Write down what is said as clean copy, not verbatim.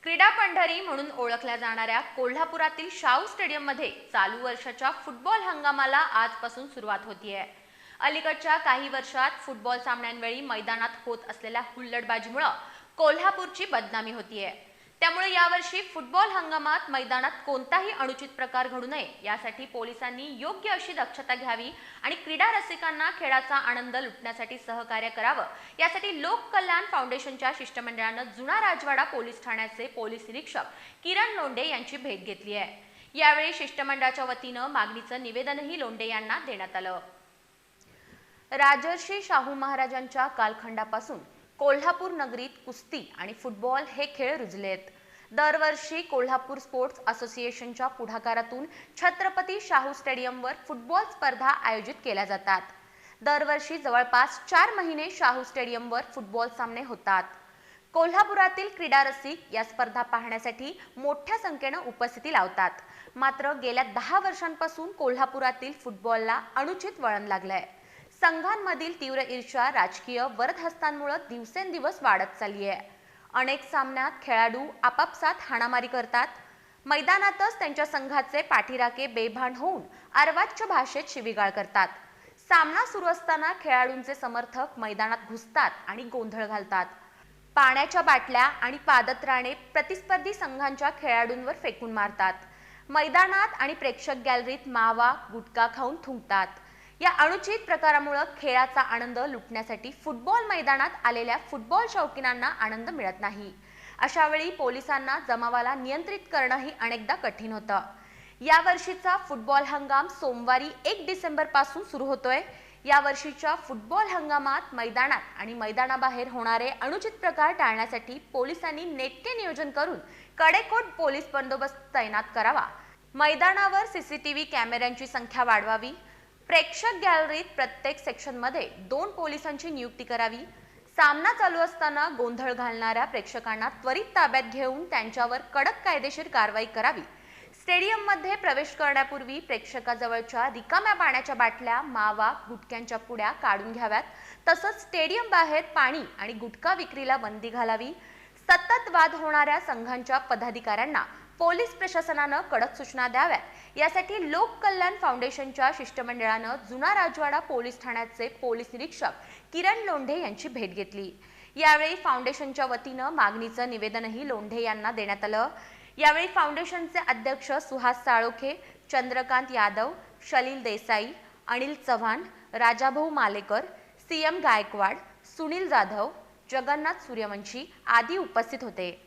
क्रीडा पंढरी म्हणून ओळखल्या जाणाऱ्या कोल्हापुरातील शाहू स्टेडियममध्ये चालू वर्षाच्या फुटबॉल हंगामाला आजपासून सुरुवात होतीये। अलीकडच्या काही वर्षात फुटबॉल सामन्यांवेळी मैदानात होत असलेल्या हुल्लडबाजीमुळे कोल्हापूरची बदनामी होतीये। त्यामुळे यावर्षी फुटबॉल हंगामात मैदानात कोणताही अनुचित प्रकार घडू नये यासाठी पोलिसांनी योग्य अशी दक्षता घ्यावी आणि क्रीडा रसिकांना खेळाचा आनंद लुटण्यासाठी सहकार्य करावं यासाठी लोक कल्याण फाउंडेशनच्या शिष्टमंडळानं जुना राजवाडा पोलीस ठाण्याचे पोलीस निरीक्षक किरण लोंढे यांची भेट घेतली आहे। यावेळी शिष्टमंडळाच्या वतीनं मागणीचं निवेदनही लोंढे यांना देण्यात आलं। राजर्षी शाहू महाराजांच्या कालखंडापासून कोल्हापूर नगरीत कुस्ती आणि फुटबॉल हे खेळ रुजलेत। दरवर्षी कोल्हापूर स्पोर्ट्स असोसिएशनच्या पुढाकारातून छत्रपती शाहू स्टेडियमवर फुटबॉल स्पर्धा आयोजित केल्या जातात। दरवर्षी जवळपास 4 महिने शाहू स्टेडियमवर फुटबॉल सामने होतात। कोल्हापुरातील क्रीडा रसिक या स्पर्धा पाहण्यासाठी मोठ्या संख्येने उपस्थिती लावतात। मात्र गेल्या 10 वर्षांपासून कोल्हापुरातील फुटबॉलला अनुचित वळण लागलंय। संघांमधील तीव्र ईर्ष्या राजकीय वरदहस्तांमुळे दिवसेंदिवस वाढत चालली आहे। अनेक सामन्यात खेळाडू आपापसात हाणामारी करतात। मैदानातच त्यांच्या संघाचे पाठीराखे बेभान होऊन अर्वाच्य भाषेत शिवीगाळ करतात। सामना सुरू असताना खेळाडूंचे समर्थक मैदानात घुसतात आणि गोंधळ घालतात। पाण्याच्या बाटल्या आणि पादत्राणे प्रतिस्पर्धी संघांच्या खेळाडूंवर फेकून मारतात। मैदानात आणि प्रेक्षक गॅलरीत मावा गुटखा खाऊन थुंकतात। या अनुचित प्रकारामुळे खेळाचा आनंद लुटण्यासाठी फुटबॉल मैदानात आलेल्या फुटबॉल शौकीनांना आनंद मिळत नाही। अशा वेळी पोलिसांना जमावाला नियंत्रित करणंही अनेकदा कठीण होतं। या वर्षीचा फुटबॉल हंगाम सोमवारी 1 डिसेंबर पासून सुरू होतोय। या वर्षीच्या फुटबॉल हंगामात मैदानात आणि मैदानाबाहेर होणारे अनुचित प्रकार टाळण्यासाठी पोलिसांनी नेटके नियोजन करून कडेकोट पोलीस बंदोबस्त तैनात करावा। मैदानावर सीसीटीव्ही कॅमेऱ्यांची संख्या वाढवावी। प्रेक्षक गॅलरीत प्रत्येक सेक्शनमध्ये 2 पोलिसांची नियुक्ती करावी। सामना चालू असताना गोंधळ घालणाऱ्या प्रेक्षकांना त्वरित ताब्यात घेऊन त्यांच्यावर कडक कायदेशीर कारवाई करावी। स्टेडियममध्ये प्रवेश करण्यापूर्वी प्रेक्षकाजवळच्या रिकाम्या पाण्याच्या बाटल्या मावा गुटख्यांच्या पुड्या काढून घ्याव्यात। तसंच स्टेडियम बाहेर पाणी आणि गुटखा विक्रीला बंदी घालावी। सतत वाद होणाऱ्या संघांच्या पदाधिकाऱ्यांना पोलीस प्रशासनानं कडक सूचना द्याव्यात यासाठी लोक कल्याण फाउंडेशनच्या शिष्टमंडळानं जुना राजवाडा पोलीस ठाण्याचे पोलीस निरीक्षक किरण लोंढे यांची भेट घेतली। यावेळी फाउंडेशनच्या वतीनं मागणीचं निवेदनही लोंढे यांना देण्यात आलं। यावेळी फाउंडेशनचे अध्यक्ष सुहास साळोखे, चंद्रकांत यादव, शलील देसाई, अनिल चव्हाण, राजाभाऊ मालेकर, सीएम गायकवाड, सुनील जाधव, जगन्नाथ सूर्यवंशी आदी उपस्थित होते।